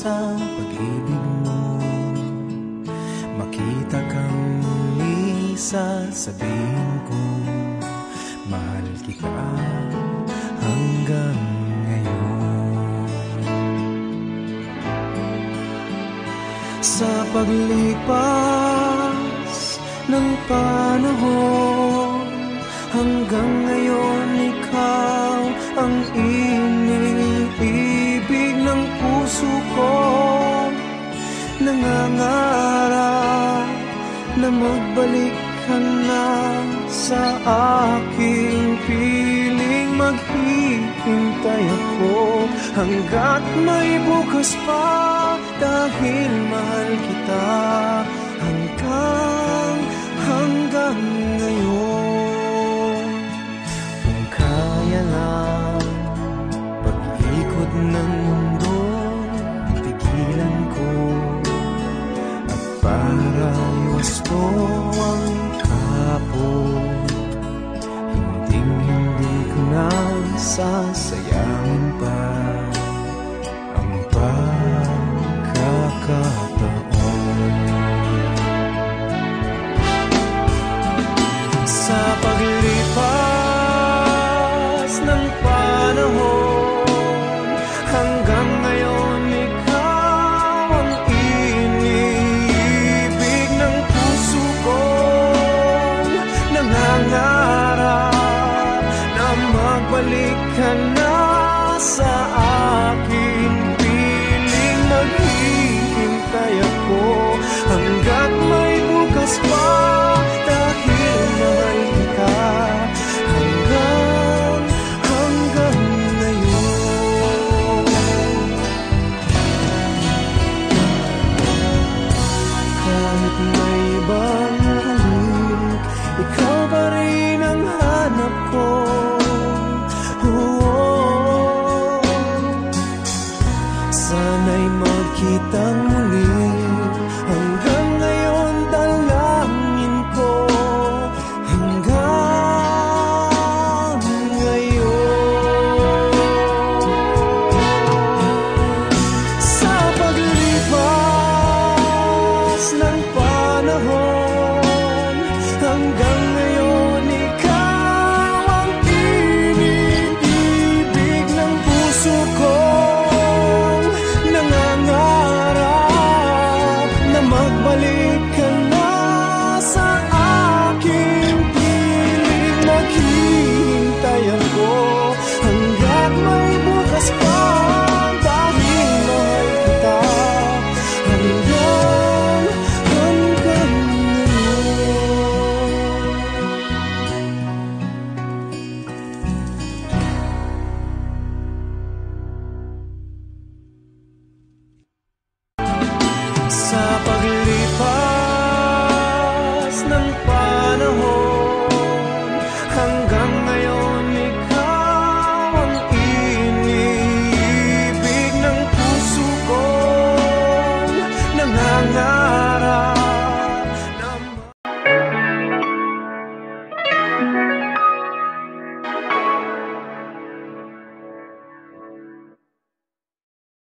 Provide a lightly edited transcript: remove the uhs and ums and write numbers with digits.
sa pag-ibig mo. Makita kang muli, sasabihin ko mahal kita hanggang ngayon. Sa paglipas ng panahon, hanggang ngayon ikaw ang iniibig ng puso ko. Nangangarap na magbalik ka na sa aking piling. Maghihintay ako hanggat may bukas pa, dahil mahal kita hanggang ngayon. Kung kaya lang pag-ikot ng mundo, tigilan ko at para iwasto ang kapon. Hindi ko na sasayangin pa ang pagkakataon. Sa paglipas ng panahon, hanggang ngayon ikaw ang iniibig ng puso ko. Nangangarap na magbalik ka na sa aking piling. Maghihintay ako hanggat may bukas pa, dahil mahal kita hanggang ngayon. Kahit may ibang halik, ikaw pa rin ang hanap ko. Sana'y magkitang